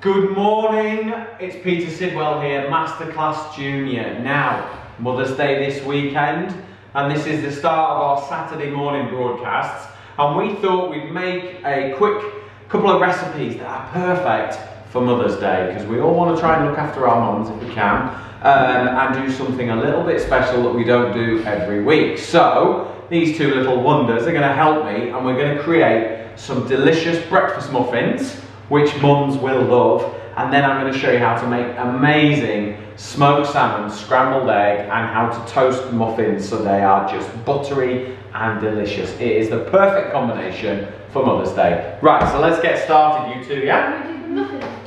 Good morning, it's Peter Sidwell here, Masterclass Junior. Now, Mother's Day this weekend, and this is the start of our Saturday morning broadcasts, and we thought we'd make a quick couple of recipes that are perfect for Mother's Day, because we all want to try and look after our mums if we can, and do something a little bit special that we don't do every week. So, these two little wonders are going to help me, and we're going to create some delicious breakfast muffins which mums will love, and then I'm going to show you how to make amazing smoked salmon, scrambled egg, and how to toast muffins so they are just buttery and delicious. It is the perfect combination for Mother's Day. Right, so let's get started, you two, yeah?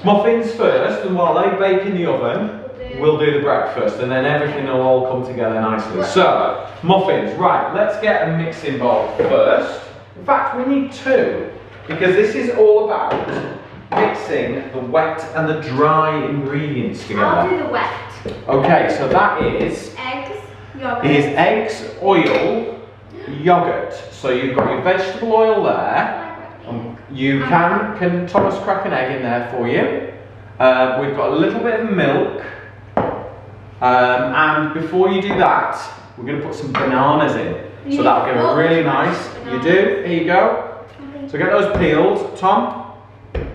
Muffins first, and while they bake in the oven, we'll do the breakfast, and then everything will all come together nicely. So, muffins, right, let's get a mixing bowl first. In fact, we need two, because this is all about mixing the wet and the dry ingredients together. I'll do the wet. Okay, so that is eggs, oil, yogurt. So you've got your vegetable oil there. You can Thomas crack an egg in there for you. We've got a little bit of milk. And before you do that, we're going to put some bananas in. So that'll give it really nice. You do? Here you go. So get those peeled. Tom?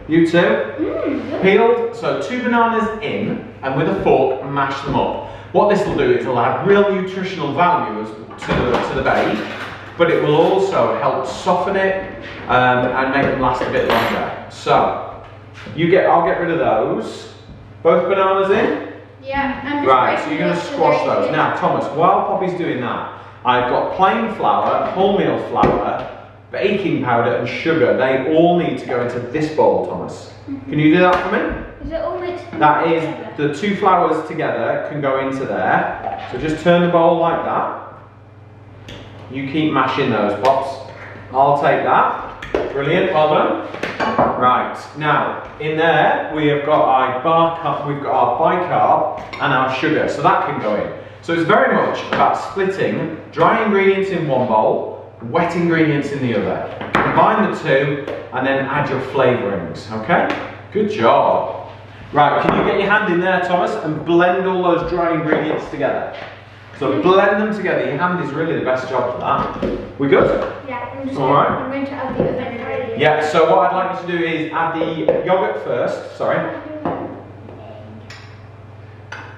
You too? Peeled, so 2 bananas in, and with a fork, mash them up. What this will do is it'll add real nutritional value to the bake, but it will also help soften it and make them last a bit longer. So, I'll get rid of those. Both bananas in? Yeah. Right, so you're going to squash those. Now, Thomas, while Poppy's doing that, I've got plain flour, wholemeal flour, baking powder and sugar. They all need to go into this bowl, Thomas. Can you do that for me? Is it all mixed? That is, the 2 flours together can go into there. So just turn the bowl like that. You keep mashing those, Pops. I'll take that. Brilliant, well done. Right, now, in there we have got our bicarb and our sugar, so that can go in. So it's very much about splitting dry ingredients in one bowl, wet ingredients in the other. Combine the two and then add your flavourings, okay? Good job. Right, can you get your hand in there, Thomas, and blend all those dry ingredients together? So blend them together. Your hand is really the best job for that. We good? Yeah, I'm going to add the other ingredients. Yeah, so what I'd like you to do is add the yogurt first,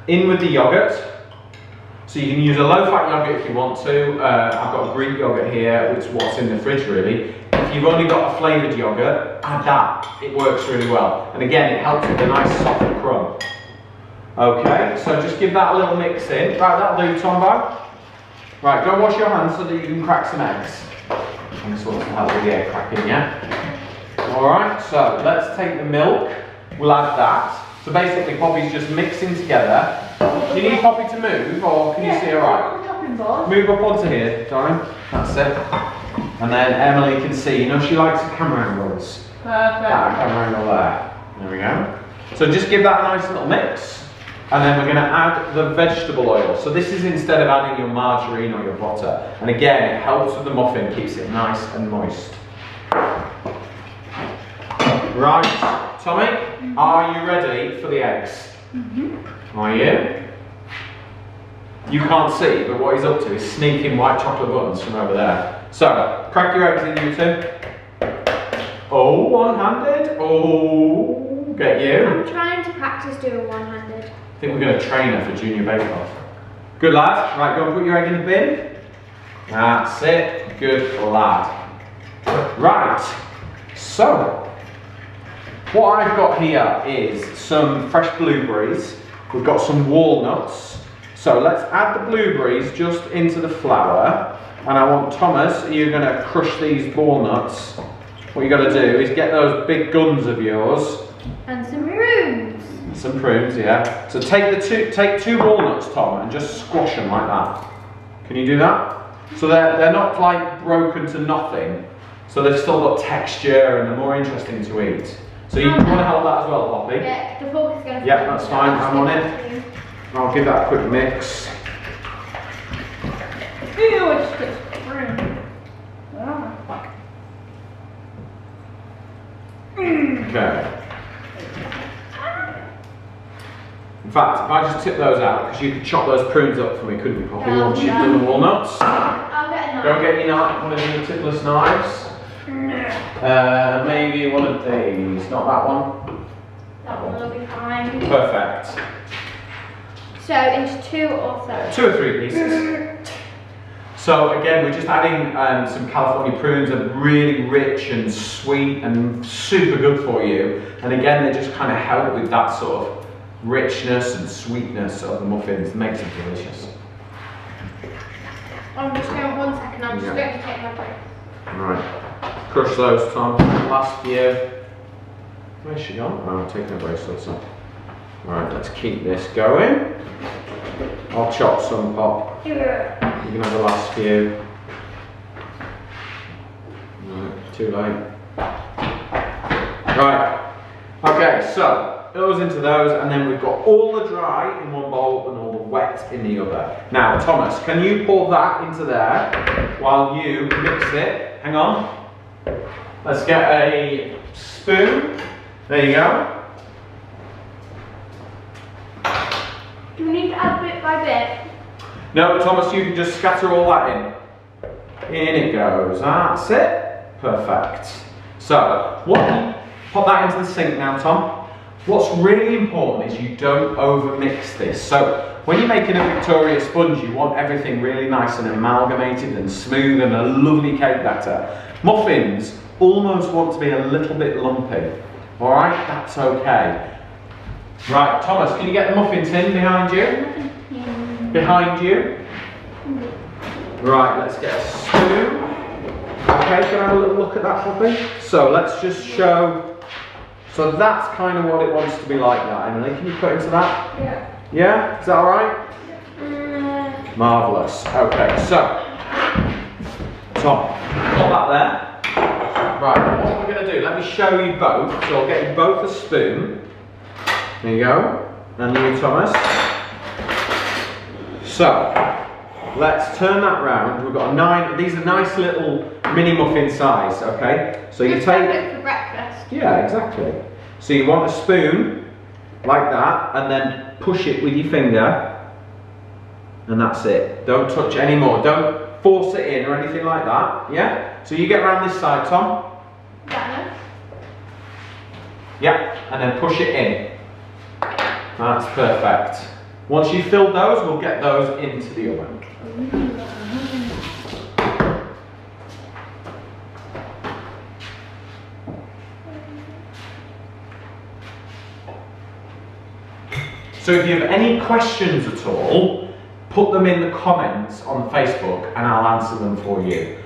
in with the yogurt. So you can use a low-fat yogurt if you want to. I've got a Greek yogurt here, which is what's in the fridge really. If you've only got a flavoured yogurt, add that. It works really well. And again, it helps with a nice soft crumb. Okay, so just give that a little mix in. Right, that'll do, Tombo. Right, go wash your hands so that you can crack some eggs. And this will help with the egg cracking, yeah? Alright, so let's take the milk. We'll add that. So basically, Poppy's just mixing together. Do you need Poppy to move, or can you see her right? Move up onto here, darling. That's it. And then Emily can see. You know, she likes the camera angles. Perfect. That camera angle there. There we go. So just give that a nice little mix. And then we're going to add the vegetable oil. So this is instead of adding your margarine or your butter. And again, it helps with the muffin, keeps it nice and moist. Right, Tommy, are you ready for the eggs? Are you? You can't see, but what he's up to is sneaking white chocolate buttons from over there. So, crack your eggs in, you two. Oh, one-handed. Oh, get you. I'm trying to practice doing one-handed. I think we're going to train her for Junior Bake Off. Good lad. Right, go and put your egg in the bin. That's it. Good lad. Right. So, what I've got here is some fresh blueberries. We've got some walnuts. So let's add the blueberries just into the flour. And I want Thomas, you're going to crush these walnuts. What you got to do is get those big guns of yours. And some prunes. Some prunes, yeah. So take 2 walnuts, Tom, and just squash them like that. Can you do that? So they're not like broken to nothing. So they've still got texture and they're more interesting to eat. So you want to help that as well, Poppy? Yeah, the fork is going to. Yeah, that's fine. I'm on it. I'll give that a quick mix. Ew, it's just prune. Okay. fact, if I just tip those out, because you could chop those prunes up for me, couldn't you, Poppy, once you've done the walnuts? I'll get a knife. Go and get your knife, one of your tipless knives. No. Maybe one of these, not that one. That one will be fine. Perfect. So into 2 or 3? 2 or 3 pieces. So again, we're just adding some California prunes. They're really rich and sweet and super good for you. And again, they just kind of help with that sort of richness and sweetness of the muffins. It makes them delicious. I'm just going 1 second. I'm just going to take my break. Right. Crush those, Tom. Last few. Where's she gone? Oh, I'm taking her bracelets off. Right, let's keep this going. I'll chop some, Pop. Yeah. You can have the last few. Right, too late. Right. Okay, so those into those, and then we've got all the dry in one bowl and all the wet in the other. Now, Thomas, can you pour that into there while you mix it? Hang on. Let's get a spoon. There you go. Do we need to add bit by bit? No, Thomas, you can just scatter all that in. In it goes. That's it. Perfect. So, pop that into the sink now, Tom. What's really important is you don't over-mix this. So, when you're making a Victoria sponge, you want everything really nice and amalgamated and smooth and a lovely cake batter. Muffins almost want to be a little bit lumpy. Alright, that's okay. Right, Thomas, can you get the muffin tin behind you? Behind you. Right, let's get a spoon. Okay, can I have a little look at that, Poppy? So let's just show. So that's kind of what it wants to be like that, Emily. Can you put into that? Yeah. Yeah? Is that alright? Marvellous. Okay, so Tom, put that there. Right, what we're going to do, let me show you both. So I'll get you both a spoon. There you go. And you, Thomas. So, let's turn that round. We've got a 9, these are nice little mini muffin size, okay? So you Just take it for breakfast. Yeah, exactly. So you want a spoon like that and then push it with your finger and that's it. Don't touch any more. Don't force it in or anything like that. Yeah? So you get around this side, Tom. That Yeah, and then push it in. That's perfect. Once you've filled those, we'll get those into the oven. So if you have any questions at all, put them in the comments on Facebook and I'll answer them for you.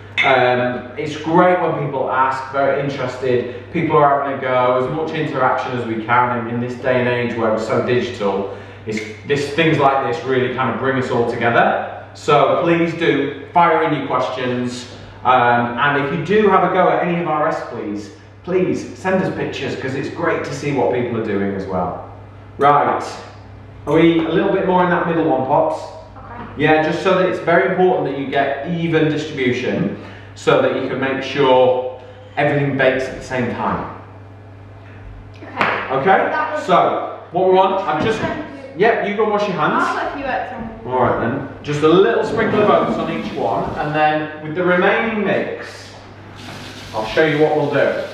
It's great when people ask, very interested, people are having a go, as much interaction as we can in this day and age where we're so digital. Things like this really kind of bring us all together. So please do fire in your questions, and if you do have a go at any of our recipes, please send us pictures because it's great to see what people are doing as well. Right, are we a little bit more in that middle one, Pops? Okay. Yeah, just so that it's very important that you get even distribution so that you can make sure everything bakes at the same time. Okay. Okay? So, what we want, yeah, you go and wash your I'll hands. put a few oats on. Alright then, just a little sprinkle of oats on each one, and then with the remaining mix, I'll show you what we'll do.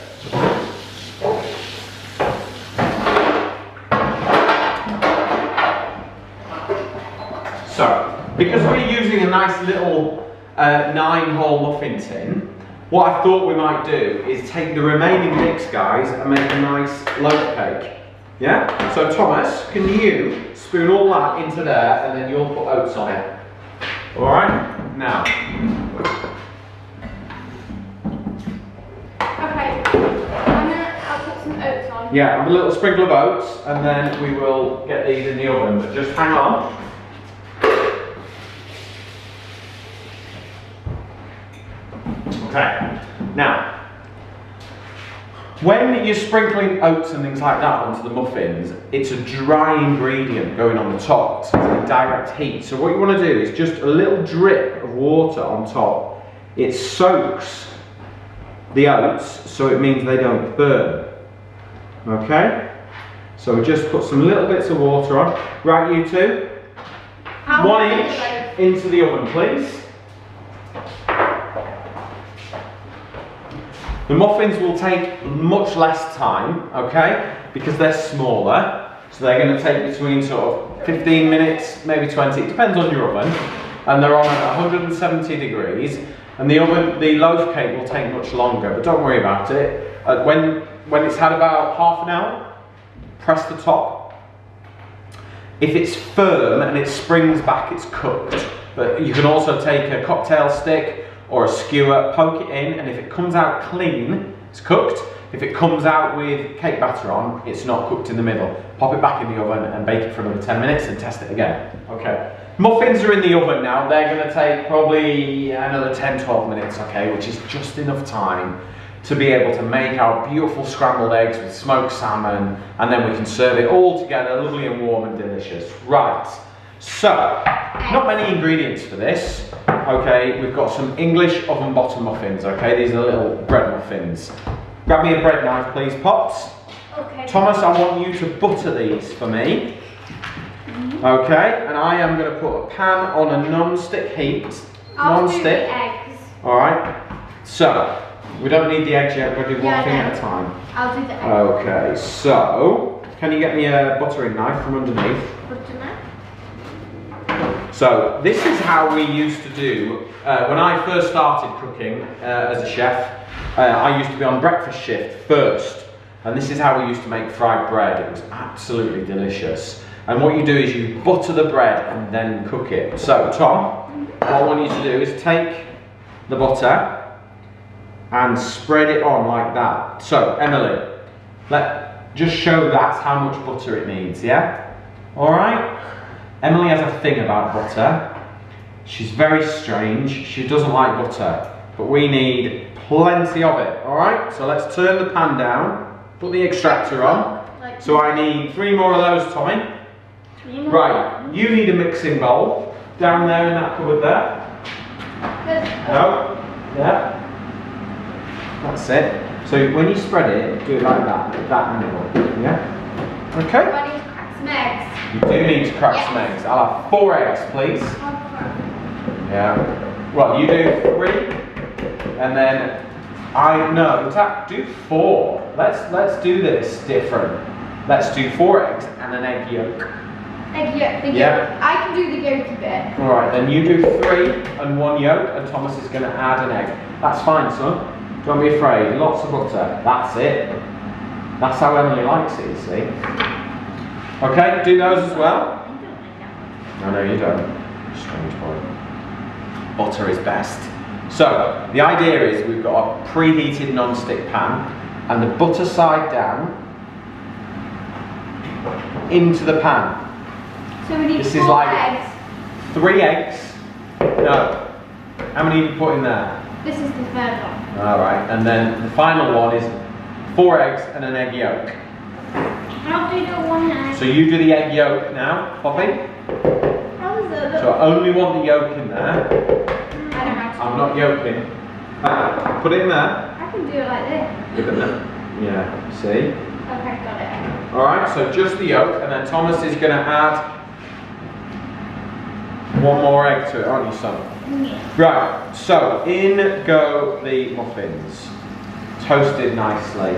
So, because we're using a nice little 9-hole muffin tin, what I thought we might do is take the remaining mix, guys, and make a nice loaf cake. Yeah? So Thomas, can you spoon all that into there and then you'll put oats on it. Alright? Now. Okay. I'll put some oats on. Yeah, have a little sprinkle of oats and then we will get these in the oven. But just hang on. Okay. Now, when you're sprinkling oats and things like that onto the muffins, it's a dry ingredient going on the top, so it's direct heat. So what you want to do is just a little drip of water on top. It soaks the oats, so it means they don't burn. Okay? So So we just put some little bits of water on. Right, you two? One each into the oven, please. The muffins will take much less time, okay, because they're smaller. So they're going to take between sort of 15 minutes, maybe 20, it depends on your oven. And they're on at 170 degrees. And the loaf cake will take much longer, but don't worry about it. When it's had about half an hour, press the top. If it's firm and it springs back, it's cooked. But you can also take a cocktail stick or a skewer, poke it in, and if it comes out clean, it's cooked. If it comes out with cake batter on, it's not cooked in the middle. Pop it back in the oven and bake it for another 10 minutes and test it again. Okay. Muffins are in the oven now. They're going to take probably another 10-12 minutes, okay, which is just enough time to be able to make our beautiful scrambled eggs with smoked salmon, and then we can serve it all together, lovely and warm and delicious. Right, so, not many ingredients for this. Okay, we've got some English oven bottom muffins, okay, these are little bread muffins. Grab me a bread knife, please, Pops. Okay. Thomas, I want you to butter these for me. Okay, and I am going to put a pan on a non-stick heat. I'll do the eggs. Alright, so, we don't need the eggs yet, we're going to do one thing at a time. I'll do the eggs. Okay, so, can you get me a buttering knife from underneath? Butter knife? So, this is how we used to do, when I first started cooking as a chef, I used to be on breakfast shift first, and this is how we used to make fried bread. It was absolutely delicious. And what you do is you butter the bread and then cook it. So, Tom, what I want you to do is take the butter and spread it on like that. So, Emily, just show that's how much butter it needs, yeah? Alright? Emily has a thing about butter. She's very strange. She doesn't like butter. But we need plenty of it, alright? So let's turn the pan down, put the extractor on. So I need 3 more of those, Tommy. Right, you need a mixing bowl down there in that cupboard there. No? Yeah. That's it. So when you spread it, do it like that angle. Yeah? Okay? I need to crack some eggs. You do need to crack some eggs. I'll have 4 eggs, please. Yeah. Well, you do 3, and then in fact, do 4. Let's do this different. Let's do 4 eggs and an egg yolk. Egg yolk. The Yeah. yolk. I can do the yolky bit. All right, then you do 3 and 1 yolk, and Thomas is going to add an egg. That's fine, son. Don't be afraid. Lots of butter. That's it. That's how Emily likes it, you see. Okay, do those as well. No, you don't. Strange boy. Butter is best. So, the idea is we've got a preheated non-stick pan, and the butter side down into the pan. So we need This 4 is like eggs. 3 eggs. No. How many have you put in there? This is the third one. Alright, and then the final one is 4 eggs and an egg yolk. I'll do the one egg. So you do the egg yolk now, Poppy. How is it? So I only want the yolk in there. I don't have to. I'm not yolking. Put it in there. I can do it like this. Give it there. Yeah, see? Okay, got it. Alright, so just the yolk, and then Thomas is going to add 1 more egg to it, aren't you, son? Yeah. Right, so in go the muffins. Toasted nicely.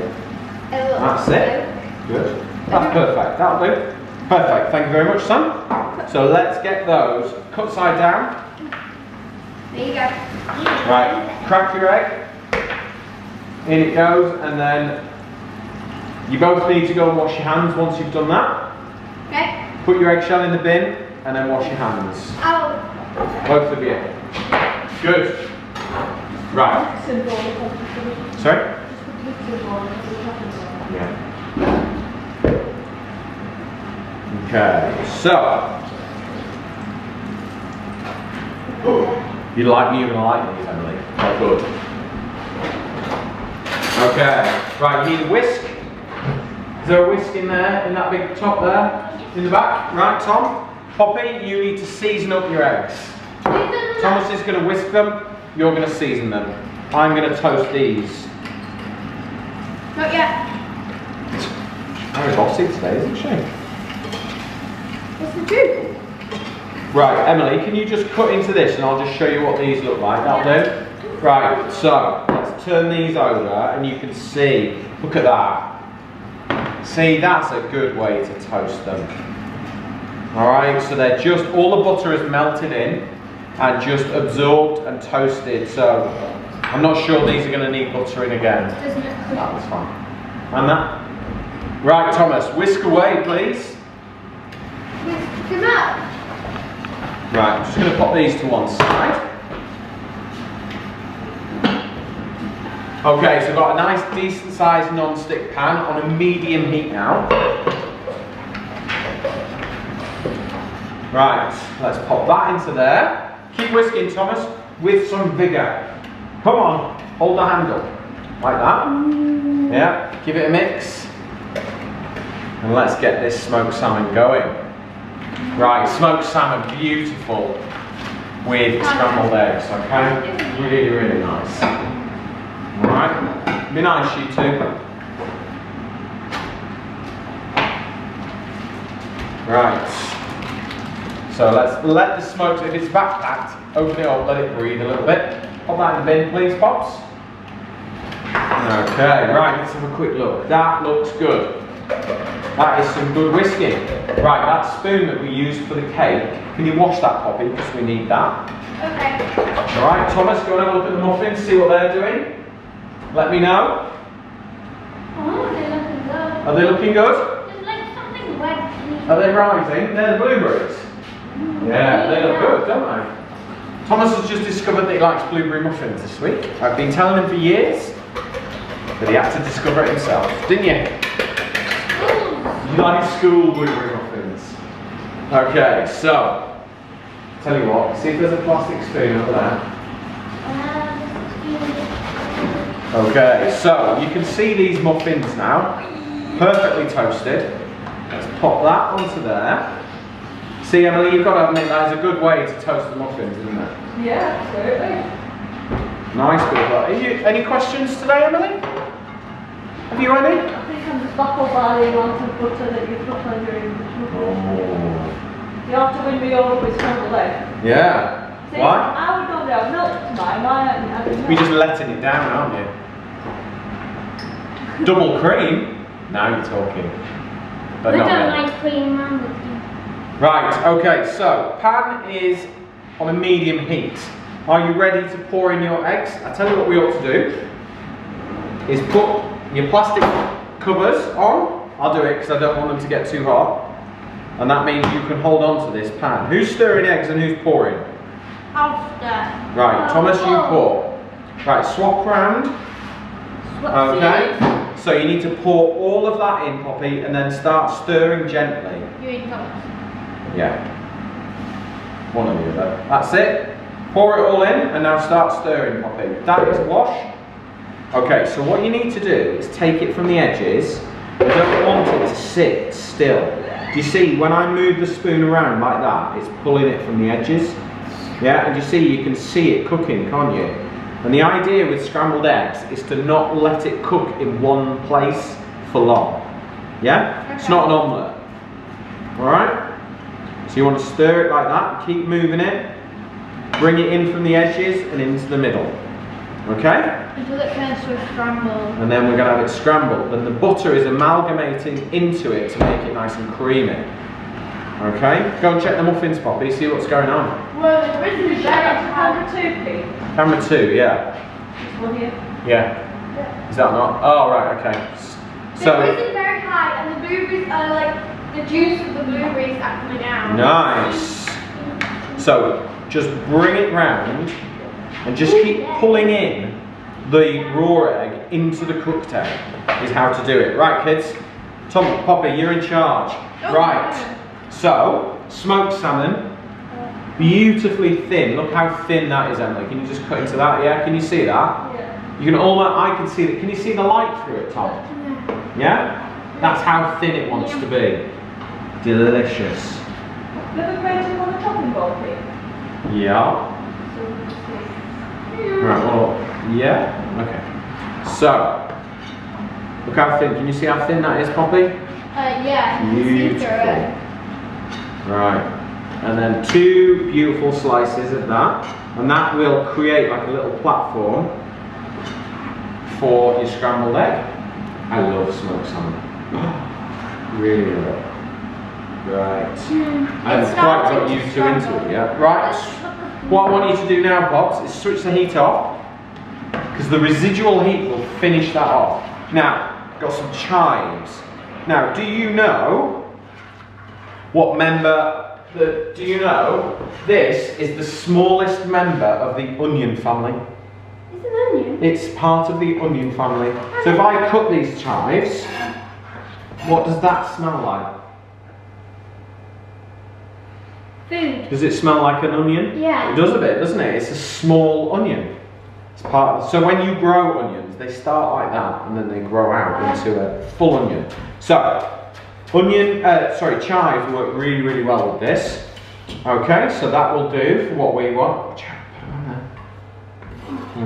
That's it. Good. That's perfect. That'll do. Perfect. Thank you very much, son. So let's get those cut side down. There you go. Right, crack your egg. In it goes, and then you both need to go and wash your hands once you've done that. Okay. Put your eggshell in the bin, and then wash your hands. Oh. Both of you. Good. Right. Sorry? Yeah. Okay, so you're gonna like these, Emily. Oh, good. Okay, right, you need a whisk. Is there a whisk in there, in that big top there? In the back? Right, Tom? Poppy, you need to season up your eggs. Thomas is gonna whisk them, you're gonna season them. I'm gonna toast these. Not yet. Very bossy today, isn't she? What's the Drizzle? Right, Emily, can you just cut into this and I'll just show you what these look like, that'll do? Right, so let's turn these over and you can see, look at that. See, that's a good way to toast them. Alright, so they're just, all the butter is melted in and just absorbed and toasted, so I'm not sure these are going to need buttering again. That's fine. And that? Right, Thomas, whisk away, please. Whisk them up. Right, I'm just going to pop these to one side. Okay, so I've got a nice decent sized non-stick pan on a medium heat now. Right, let's pop that into there. Keep whisking, Thomas, with some vigour. Come on, hold the handle. Like that. Yeah, give it a mix. And let's get this smoked salmon going. Right, smoked salmon, beautiful. With scrambled eggs, okay? Really, really nice. Alright, be nice, you two. Right. So let's let the smoke, if it's backpacked, open it up, let it breathe a little bit. Pop that in the bin, please, Pops. Okay, right, let's have a quick look. That looks good. That is some good whisking. Right, that spoon that we used for the cake, can you wash that, Poppy, because we need that. Okay. Alright, Thomas, go and have a look at the muffins, see what they're doing. Let me know. Oh, they're looking good. Are they looking good? There's like something red. Are they rising? They're the blueberries. Yeah, they look good, don't they? Thomas has just discovered that he likes blueberry muffins this week. I've been telling him for years, but he had to discover it himself, didn't you? You like school blueberry muffins. Okay, so, tell you what, see if there's a plastic spoon over there. Okay, so you can see these muffins now, perfectly toasted. Let's pop that onto there. See, Emily, you've got to admit that is a good way to toast the muffins, isn't it? Yeah, absolutely. Nice bit of that. Any questions today, Emily? Have you any? I think I'm just baffled by the amount of butter that you put on your individual. Oh. You have to win me over with scrambled egg. Yeah. See, Why? I would know that I've milked mine. Why aren't you having You're just letting it down, aren't you? Double cream? Now you're talking. But We not don't really. like cream man with you. Right, okay, so pan is on a medium heat. Are you ready to pour in your eggs? I tell you what we ought to do is put your plastic covers on. I'll do it because I don't want them to get too hot. And that means you can hold on to this pan. Who's stirring eggs and who's pouring? I'll stir. Right, Thomas, you pour. Right, swap round. Okay, so you need to pour all of that in, Poppy, and then start stirring gently. You eat Thomas. Yeah. One or the other. That's it. Pour it all in and now start stirring, Poppy. That is wash. Okay, so what you need to do is take it from the edges. You don't want it to sit still. Do you see, when I move the spoon around like that, it's pulling it from the edges? Yeah, and you can see it cooking, can't you? And the idea with scrambled eggs is to not let it cook in one place for long. Yeah? Okay. It's not an omelette. Alright? So you want to stir it like that, keep moving it, bring it in from the edges and into the middle. Okay? Until it turns to a scramble. And then we're going to have it scrambled. And the butter is amalgamating into it to make it nice and creamy. Okay? Go and check the muffins, Poppy, see what's going on. Well, the Drizzle is Camera 2, Pete. Camera 2, yeah. This one here. Yeah. Is that not? Oh, right, okay. The So, Drizzle is very high and the blueberries are like, the juice of the blueberries are coming out. nice. So, just bring it round and just keep pulling in the raw egg into the cooked egg is how to do it. Right, kids? Tom, Poppy, you're in charge. Oh, Right. So, smoked salmon, beautifully thin. Look how thin that is, Emily. Can you just cut into that? Yeah, can you see that? Yeah. You can almost, I can see that. Can you see the light through it, Tom? Yeah? That's how thin it wants to be. Delicious. You ever created on a chopping board, Pete? Yeah. So we'll see. Right, well, yeah? Okay. So, look how thin. Can you see how thin that is, Poppy? Yeah, you can see Beautiful. through it. Right. And then 2 beautiful slices of that. And that will create like a little platform for your scrambled egg. I love smoked salmon. Really love it. Right. I haven't quite got used to into it yet. Right. What I want you to do now, Pops, is switch the heat off, because the residual heat will finish that off. Now, got some chives. Now, do you know what member, do you know this is the smallest member of the onion family? It's an onion? It's part of the onion family. So if I cut these chives, what does that smell like? Food. Does it smell like an onion? Yeah. It does a bit, doesn't it? It's a small onion. It's part of, so when you grow onions, they start like that and then they grow out into a full onion. So, chives work really, really well with this. Okay, so that will do for what we want.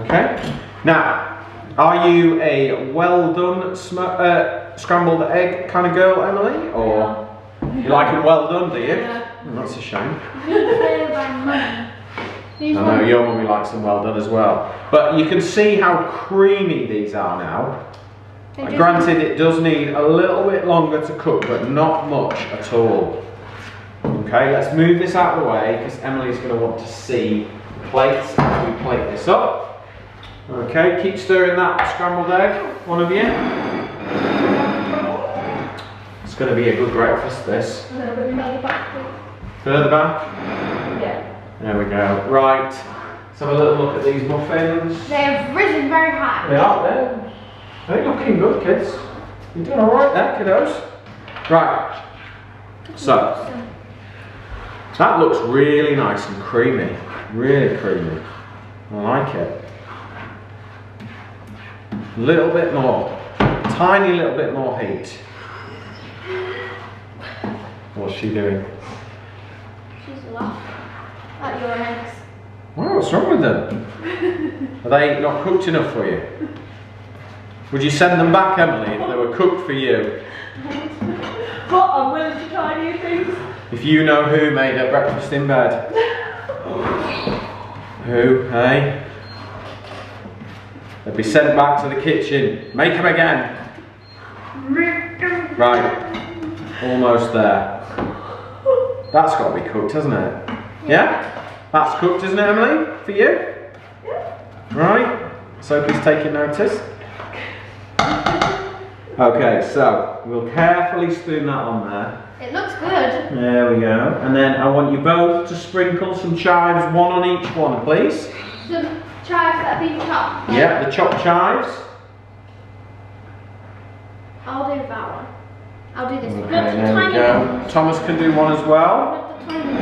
Okay. Now, are you a well done scrambled egg kind of girl, Emily? Or you like it well done, do you? Yeah. Oh, that's a shame. I I know your mummy likes them well done as well. But you can see how creamy these are now. Granted, it does need a little bit longer to cook, but not much at all. Okay, let's move this out of the way because Emily's going to want to see the plates as we plate this up. Okay, keep stirring that scrambled egg, one of you. It's going to be a good breakfast, this. Further back? Yeah. There we go. Right, let's have a little look at these muffins. They have risen very high. They are there. They're looking good, kids. You're doing alright there, kiddos. Right, so that looks really nice and creamy. Really creamy. I like it. A little bit more. Tiny little bit more heat. What's she doing? She's laughing at your eggs. Wow, what's wrong with them? Are they not cooked enough for you? Would you send them back, Emily, if they were cooked for you? But I'm willing to try new things. If you know who made her breakfast in bed. Who, hey? They'd be sent back to the kitchen. Make them again. Right, almost there. That's got to be cooked, hasn't it? Yeah? That's cooked, isn't it, Emily? For you? Yeah. Right. Sophie's taking notice. Okay, so we'll carefully spoon that on there. It looks good. There we go. And then I want you both to sprinkle some chives, one on each one, please. Some chives that have been chopped. Yeah, the chopped chives. I'll do that one. I'll do this one. Okay, there we go. Thomas can do one as well. Not the tiny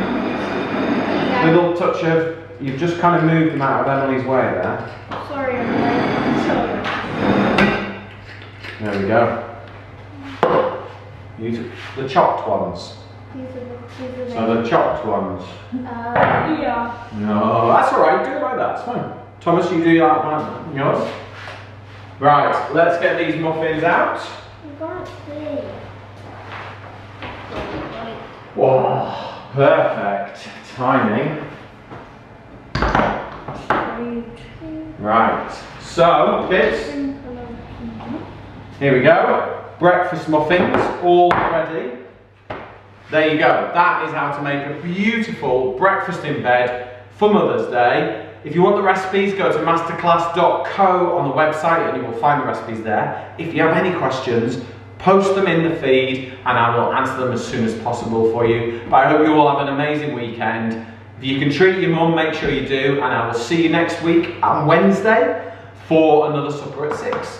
one. Little touch of, you've just kind of moved them out of Emily's way there. Sorry, everybody. Sorry. There we go. The chopped ones. These are the So the chopped ones. Yeah. No, that's alright, do it like that, it's fine. Thomas, you do that one, yours. Right, let's get these muffins out. You can't see. Whoa, perfect timing. Right, so kids, here we go. Breakfast muffins, all ready. There you go. That is how to make a beautiful breakfast in bed for Mother's Day. If you want the recipes, go to masterclass.co on the website and you will find the recipes there. If you have any questions, post them in the feed and I will answer them as soon as possible for you. But I hope you all have an amazing weekend. If you can treat your mum, make sure you do, and I will see you next week on Wednesday for another supper at 6.